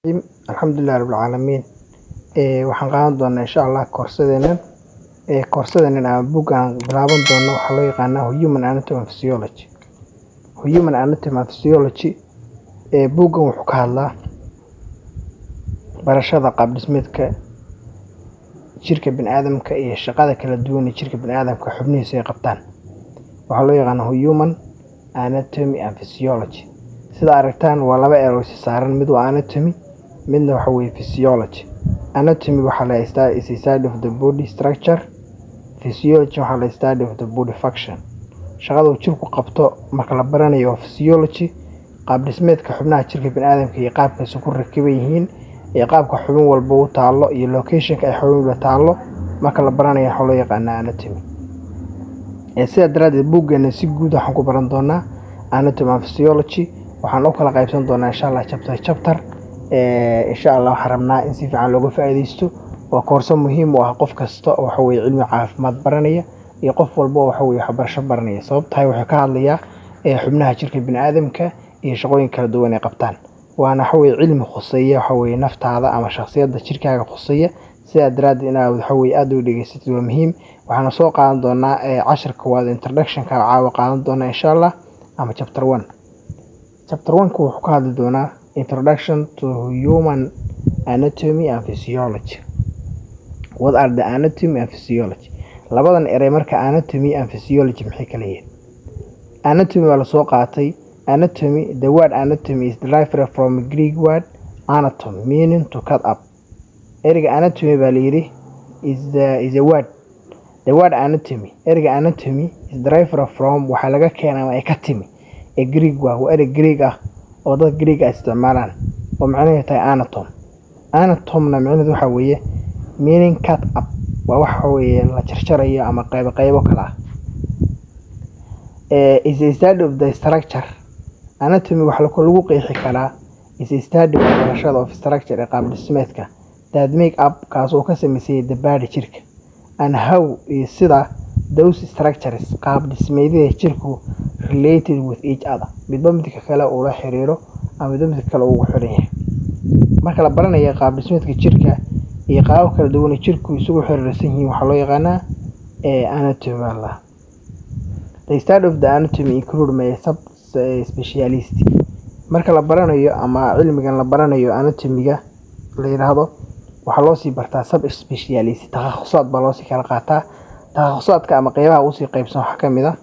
الحمد لله رب العالمين. waxaan qaadan doonaa insha Allah koorsadeenan ama buugaan bilaaban doono waxa loo yaqaanaa Human Anatomy and Physiology. Human Anatomy and Physiology buugan wuxuu ka hadlaa barashada qaab dhismeedka jirka bini'aadamka iyo shaqada kala duwan ee jirka bini'aadamka xubnihiisa ay qabtaan. Waxaa loo yaqaanaa Human Anatomy and Physiology. sida aragtaan waa laba eroy saaran, mid waa anatomy midna waxa weeye physiology. Anatomy waxa la is a study of the body structure. Physiology waxa la study of the body function. Shaqada uu jirku qabto marka la baranayo physiology, qaab dhismeedka xubnaha jirka bini'aadamka iyo qaabka ay ku rakiban yihiin iyo qaabka xubin walba u taalo iyo location-ka ay xubin walba taalo marka la baranayo waxa loo yaqaanaa anatomy. Sida daradeed buuggeena si guud waxaan ku baran doonaa anatomy and physiology. waxaan u kala qaybsan doonaa insha Allah chapter insha Allah waxaan rabnaa in si fiican looga faa'iideysto. waa koorso muhiim u ah qof kasta oo waxa weeye cilmi caafimaad baranaya iyo qof walba oo waxa weeye waxbarasho baranaya. sababtoo wuxuu ka hadlayaa xubnaha jirka bini'aadamka iyo shaqooyin kala duwan ay qabtaan. waana waxa weeye cilmi khuseeya waxa weeye naftaada ama shakhsiyadda jirkaaga khuseeya. sida daradeed inaad waxa weeye aad u dhageysatid waa muhiim. waxaan soo qaadan doonaa casharka waa introduction-ka caawa qaadan doonaa insha Allah ama chapter 1. Chapter 1 wuxuu ka hadli doonaa Introduction to Human Anatomy and Physiology. What are the anatomy and physiology? Labadan eray marka anatomy and physiology maxay kala yihiin? Anatomy waa la soo qaatay. Anatomy, the word anatomy is derived from Greek word anatom, meaning to cut up. Ereyga anatomy baa la yidhi is a word. The word anatomy, ereyga anatomy is derived from waxa laga keenay ama ay ka timi Greek waa erey Greek ah oo dad Greek ah isticmaalaan oo macnaheedu tahay anatom. Anatomna macnaheedu waxa weeye meaning cut up, waa waxa weeye la jarjarayo ama qayb kala ah. Is a study of the structure. Anatomy waxa lagu qeexi karaa is a study of barashada of structure ee qaab dhismeedka that make up kaas oo ka sameeyay the body jirka and how is sida those structures qaab dhismeedyada jirku related with each other, midba midka kale uu la xiriiro ama midka kale uu xiran yahay. marka la baranayo qaab dhismeedka jirka iyo qaab kala duwan jirku isugu xiriirsan yihiin waxa loo yaqaanaa anatomy. The study of the anatomy include my sub specialist. marka la baranayo ama cilmigan la baranayo anatomy-ga la yiraahdo waxa loo sii bartaa sub specialist. takhasusad baa loo sii kala qaataa. takhasusadka ama qaybaha uu sii qaybsan waxa kamid ah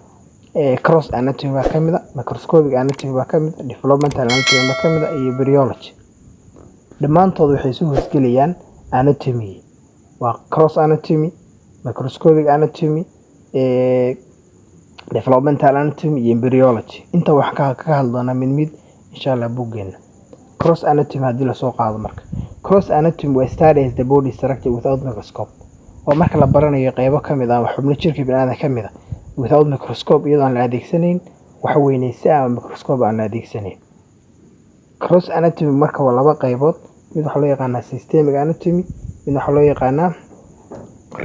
cross anatomy baa kamid ah, microscopic anatomy baa kamid ah, developmental anatomy baa kamid ah iyo embryology. dhammaantood waxay soo hoosgelayaan anatomy. waa cross anatomy, microscopic anatomy, developmental anatomy iyo embryology. inta wax ka hadli doona mid insha Allah buuggeena. Cross anatomy hadii la soo qaado marka cross anatomy waa studies the body structure without microscope. oo marka la baranayo qaybo kamid ah xubno jirka bini'aadamka kamid ah without microscope iyadoo aan la adeegsanayn wax weynaysa ama microscope aan la adeegsanayn. Cross anatomy marka waa laba qaybood, mid waxa loo yaqaanaa systemic anatomy, mid waxa loo yaqaanaa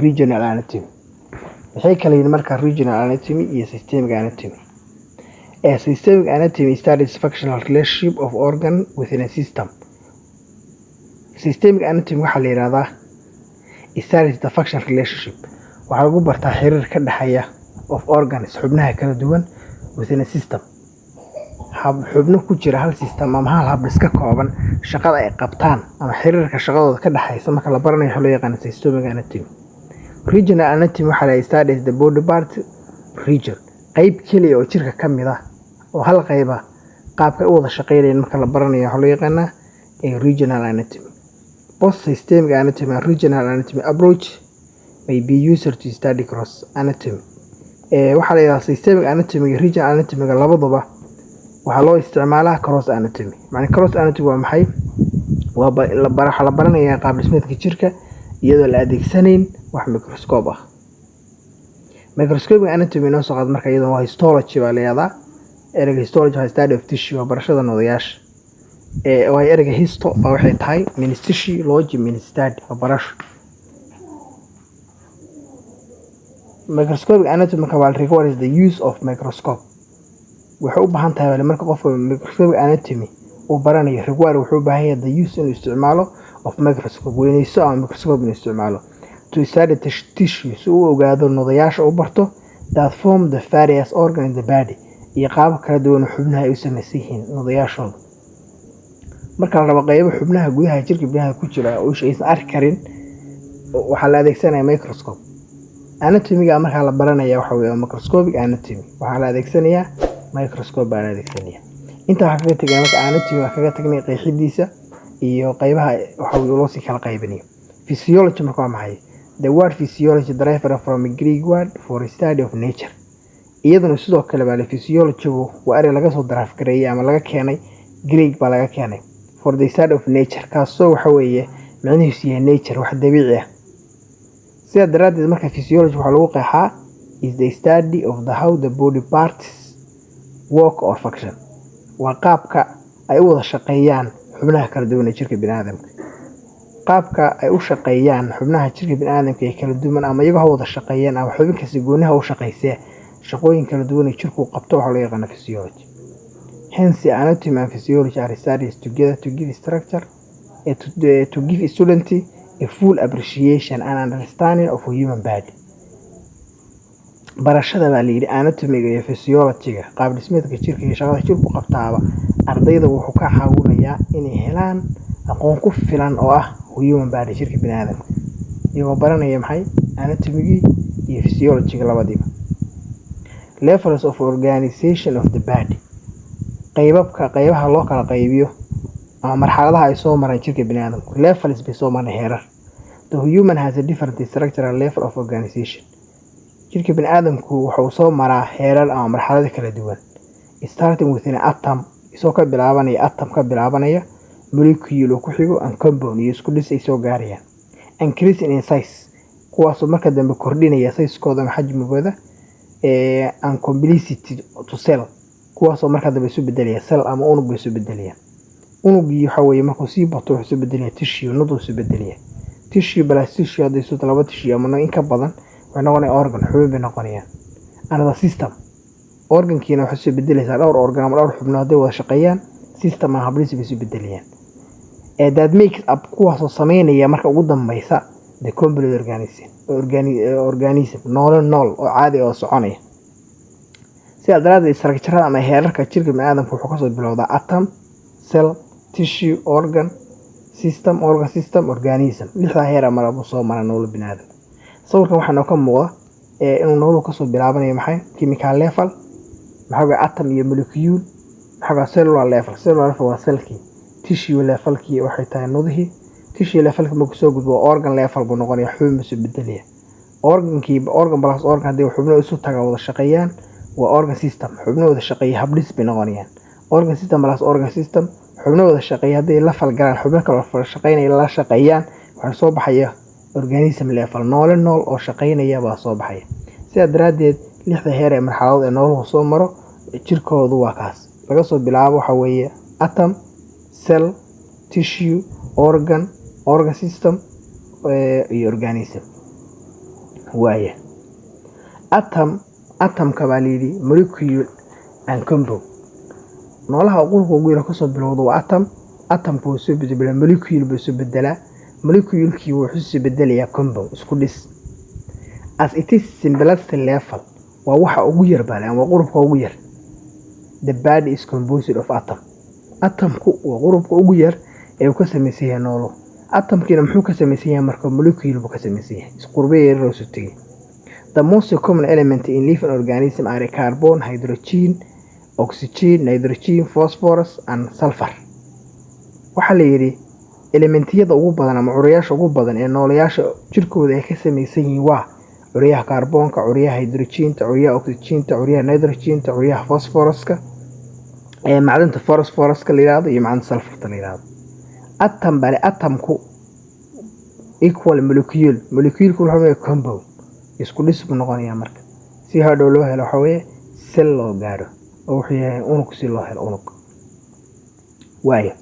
regional anatomy. waxay kala yihiin marka regional anatomy iyo systemic anatomy. Systemic anatomy studies functional relationship of organ within a system. Systemic anatomy waxa la yiraahdaa studies the functional relationship. waxa lagu bartaa xiriir ka dhaxeeya of organs xubnaha kala duwan within a system. xubno ku jira hal system ama hal hab iska kooban shaqada ay qabtaan ama xiriirka shaqadooda ka dhaxaysa marka la baranayo waxa loo yaqaan systemic anatomy. Regional anatomy waxa la studies the body part region. qayb kaliya oo jirka kamid ah oo hal qayb ah qaabka ay wada shaqeynayaan marka la baranayo waxa loo yaqaanaa regional anatomy. Both systemic anatomy and regional anatomy approach may be used to study cross anatomy. waxa la yiraahdaa systemic anatomy iyo regional anatomy labaduba waxa loo isticmaalaa cross anatomy. macna cross anatomy waa maxay? waa la baranayaa qaab dhismeedka jirka iyadoo la adeegsanayn wax microscope ah. Microscopic anatomy noo soo qaad marka iyadoo waa histology baa la yiraahdaa. ereyga histology waa study of tissue, barashada noodayaasha. waa ereyga histo baa waxay tahay means tissue, logy means study, barasho. Microscopic anatomy marka requires the use of microscope. waxay u baahan tahay marka qofka microscopic anatomy وبراني require وحو باهي the use إنه استعماله of microscope وينيسو أو microscope إنه استعماله to study tissue سوء وقادو نضياش أو برتو that form the various organ in the body يقاب كردون حبنها يسمسيهن نضياشون marka la rabo qaybo xubnaha gudaha jirka bini'aadamka ku jira oo aysan arki karin waxa la adeegsanayaa microscope anatomy-ga marka la baranayo waxa weeye microscopic anatomy waxa la adeegsanayaa microscope baa la adeegsanayaa inta waxa kaga tagay marka anatomy waxa kaga tagnay qeexidiisa iyo qaybaha waxa uu loo sii kala qaybinayo physiology marka waa maxay the word physiology derived from a Greek word for a study of nature iyaduna sidoo kale baa physiology waa eray laga soo daraaf gareeyay ama laga keenay Greek baa laga keenay for the study of nature kaasoo waxa weeye macnihiisu yahay nature wax dabiici ah sida daraaddeed marka physiology waxa lagu qeexaa is the study of how the body parts work or function waa qaabka ay u wada shaqeeyaan xubnaha kala duwan ee jirka bini'aadamka qaabka ay u shaqeeyaan xubnaha jirka bini'aadamka ee kala duwan ama iyaga wada shaqeeyaan ama xubin kasta goonaha u shaqeysay shaqooyin kala duwan ee jirku qabto waxa loo yaqaan physiology. Hence, anatomy and physiology are studied together to give structure to give a student a full appreciation and understanding of a human body. barashada baa la yidhi anatomy-ga iyo physiology-ga qaab dhismeedka jirka iyo shaqada jirku qabtaaba ardayda wuxuu ka caawinayaa inay helaan aqoon ku filan oo ah human body jirka bini'aadamka iyagoo baranaya maxay anatomy-ga iyo physiology-ga labadiiba. Levels of organization of the body qaybaha loo kala qaybiyo ama marxaladaha ay soo maraan jirka bini'aadamka levels bay soo maraan heerar. The human has a different structural level of organization. jirka bini'aadamku wuxuu soo maraa heerar ama marxalado kala duwan starting with an atom isoo ka bilaabanaya molecule ku xigo and compound iyo isku dhis ay soo gaarayaan increasing in size kuwaas oo marka dambe kordhinaya size-kooda ama xajmigooda and complexity to cell kuwaas oo marka dambe isu bedelaya cell ama unug isu bedelaya unugii waxa weeye markuu sii bato wuxuu isu bedelaya tissue nudu isu bedelaya tissue plus tissue hadda isu laba tissue ama in ka badan waxay organ xubin bay noqonayaan another system organkiina wuxuu isu bedelaysaa dhowr organ ama dhowr xubnood haday wada shaqeeyaan system ama hablis bay isu bedelayaan that makes up kuwaas oo sameynaya marka ugu dambaysa the complete organism nool oo caadi oo soconaya sida daraaddeed structure ama heerarka jirka bini'aadamka wuxuu kasoo bilowdaa atom cell tissue organ system organism lixda heer ama lagu soo mara nool bini'aadamka. sawirkan waxaa ka muuqda inuu noolu kasoo bilaabanayo maxay chemical level maxaa atom iyo molecule maxaa cellular level waa cellkii tissue levelkii waxay tahay nudihii tissue levelka markuu soo gudbo organ level buu noqonayaa xubin isu bedelaya organ plus organ hadii xubno isu taga wada shaqeeyaan waa organ system xubno wada shaqeeya habdhis bay noqonayaan organ system plus organ system xubno wada shaqeeya hadii la falgalaan xubno kale wada shaqeynaya la shaqeeyaan waxa soo baxaya organism level nool oo shaqeynaya baa soo baxaya sida daraaddeed lixda heer ee marxaladood ee nooluhu soo maro jirkoodu waa kaas laga soo bilaabo waxa weeye atom cell tissue organ system iyo organism waaye atomka baa la yidhi molecule and compound noolaha qurubka ugu yara kasoo bilowda waa atomku wuu soo bedelaa molecule buu soo bedelaa molecule-kii wuxuu soo bedelayaa compound isku dhis as it is simplest level waa waxa ugu yar baa ama qurubka ugu yar the body is composed of atomku waa qurubka ugu yar ee uu ka samaysan yahay noolo atomkiina muxuu ka samaysan yahay marka molecule buu ka samaysan yahay isqurbe yar oo sutay. The most common element in living organism are carbon, hydrogen, oxygen, nitrogen, phosphorus and sulfur. waxa la yiri elementiyada ugu badan ama curiyaasha ugu badan ee nooleyaasha jirkooda ay ka samaysan yihiin waa curiyaha kaarboonka, curiyaha hydrogenta, curiyaha oxygenta, curiyaha nitrogenta, curiyaha phosphoruska macdanta phosphoruska la yiraahdo iyo macdanta sulfurta la yiraahdo. Atomku equal molecule wuxuu yahay compound isku dhis buu noqonayaa marka si hadhow loo helo waxa weeye cell loo gaaro oo wuxuu yahay unug si loo helo unug waayo.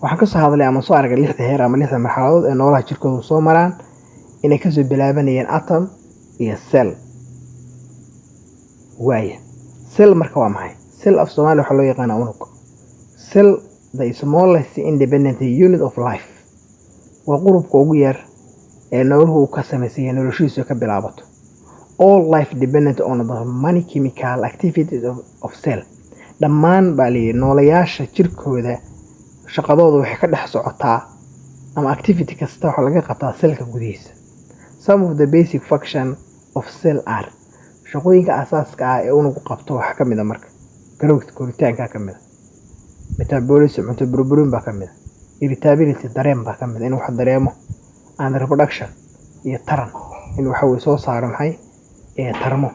waxaan ka soo hadlay ama soo aragay lixda heer ama lixda marxaladood ee noolaha jirkooda soo maraan inay ka soo bilaabanayaan atom iyo cell waayo. cell marka waa maxay cell af Soomaali waxa loo yaqaan unug cell the smallest independent unit of life waa qurubka ugu yar ee nooluhu ka samaysan noloshiisu ka bilaabato. All life dependent on the many chemical activities of cell. Dhammaan baa noolayaasha jirkooda shaqadooda waxay ka dhex socotaa ama activity kasta waxa laga qabtaa cellka gudihiisa. Some of the basic function of cell are shaqooyinka asaaska ah ee unugu qabto waxa ka mid ah marka growth koritaanka ka mid ah, metabolism cunto burburin baa ka mid ah, irritability dareen baa ka mid ah in wax dareemo, and reproduction iyo taran in waxa uu soo saaro maxay tarmo.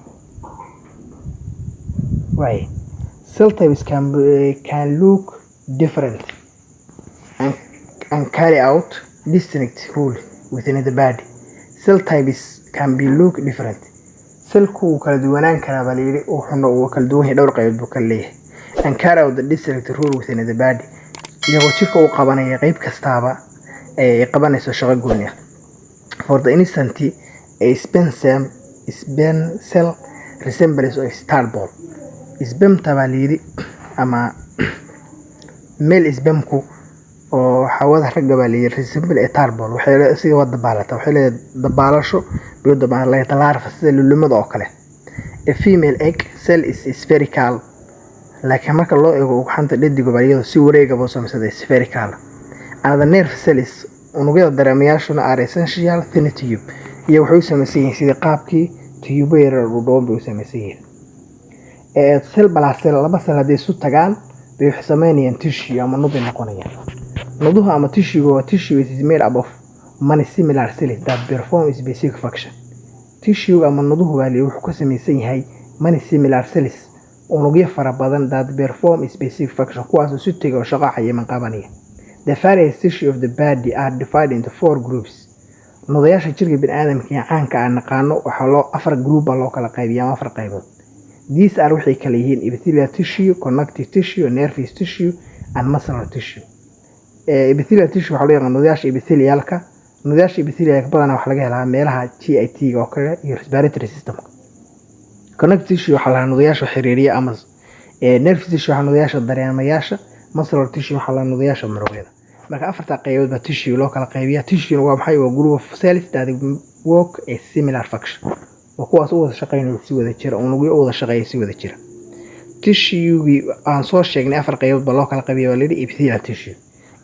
Why cell types can look different and carry out distinct role within the body. Cell types can be look different. Cellku kala duwanaan kara baa layiri wuxuu kala duwan yahay dhowr qaybood buu kala leeyahay. And carry out the distinct role within the body. Iyagoo jirka uu qabanaya qayb kastaaba ay qabanayso shaqo gooni ah. For the instance, a sperm cell resembles a star ball. Sperm tabaliri ama male spermku oo hawada ragga baa layiri resemble a star ball. Waxay si wada dabaalata, waxay leedahay dabaalasho biyo dabaalaya larva sida lulumada oo kale. A female egg cell is spherical. Laakiin marka loo eego xanta dhediga baa iyadoo si wareega boo sameysay spherical. Another nerve cells unugyada dareemayaashuna are essential thin tube iyo wuxuu sameeyay sidii qaabkii tube yar oo dhoon buu sameeyay. Cell bala cell laba cell haday isu tagaan bay wax sameeyaan tissue ama nudo noqonayaan. Nuduhu ama tissue waa tissue is made up of many similar cells that perform its basic function. Tissue ama nuduhu waa wuxuu ka sameeyay yahay many similar cells unugyo fara badan that perform its basic function kuwaas oo si tago oo shaqo xayiman qabanaya. The various tissues of the body are divided into 4 groups. Nudayaasha jirka bini'aadamka caanka ah naqaano waxa loo 4 group loo kala qaybiyaa 4 qaybood. These are waxay kala yihiin epithelial tissue, connective tissue, nervous tissue and muscular tissue. Epithelial tissue waxa loo yaqaan nudayaasha epithelialka. Nudayaasha epithelialka badanaa waxa laga helaa meelaha GIT oo kale iyo respiratory system. Connective tissue waxa la nudayaasha xiriiriya ama nervous tissue waxa nudayaasha dareemayaasha. Muscular tissue waxa la nudayaasha muruqyada. Marka afarta qaybood ba tissue loo kala qaybiyaa. Tissue waa maxay waa group of cells that work a similar function. Waa kuwaas oo wada shaqeynaya si wada jira unugyo wada shaqeeya si wada jira. Tissue aan soo sheegnay afar qaybood ba loo kala qaybiyaa waa leeyahay epithelial tissue.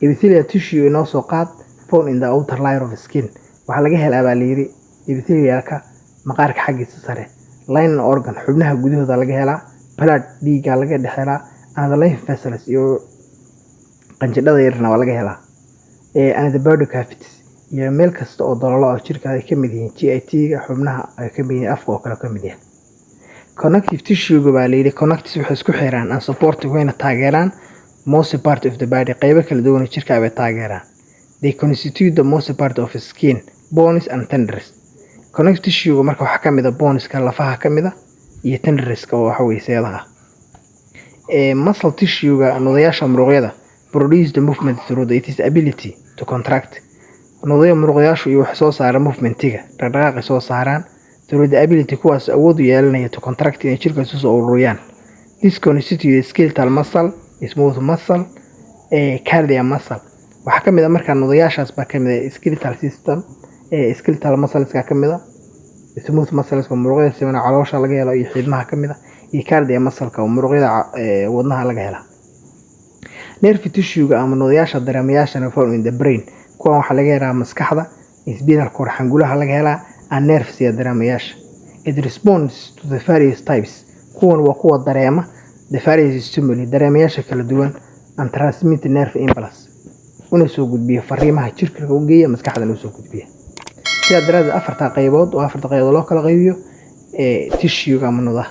Epithelial tissue inoo soo qaad found in the outer layer of skin. Waxa laga helaa baa leeyahay epithelialka maqaarka xaggiisa sare. Line organ xubnaha gudahooda laga helaa. Blood dhiigga laga dhaxelaa. And the lymph vessels iyo qanjidhada yarna waa laga helaa. And the body cavities iyo meel kasta oo daloolo ah jirka ay ka mid yihiin GIT-ga xubnaha ay ka mid yihiin afka oo kale ka mid yahay. Connective tissue baa leeyahay connective waxay isku xiraan and support wayna taageeraan most part of the body qaybo kala duwan oo jirka ay taageeraan. They constitute the most part of skin, bones and tendons. Connective tissue marka waxa ka mid ah bones-ka lafaha ka mid ah iyo tendons-ka oo waxa weey seedaha. Muscle tissue-ga nudayaasha muruqyada produce the movement through its ability to contract. Nudaya muruqyaashu iyo wax soo saara movement-iga dhaqdhaqaaq soo saaraan through the ability kuwaas awood u yeelanaya to contract in jirka soo ururiyaan. This constitutes skeletal muscle, smooth muscle, cardiac muscle. Waxa ka mid ah marka nudayaashaas ba ka mid ah skeletal system, skeletal muscles-ka ka mid ah, smooth muscles-ka muruqyada sidana caloosha laga helo iyo xidhmaha ka mid ah, iyo cardiac muscle-ka oo muruqyada wadnaha laga helo. Nerve tissue-ga ama nudayaasha dareemayaasha found in the brain kuwa waxa laga helaa maskaxda, spinal cord xangulaha laga helaa, and nerves iyo dareemayaasha. It responds to the various types. Kuwan waa kuwa dareema the various stimuli dareemayaasha kala duwan and transmit nerve impulse. Una soo gudbiyo fariimaha jirka u geeya maskaxda loo soo gudbiyo. Sida daraasad afarta qaybood oo loo kala qaybiyo tissue-ga ama nudaha.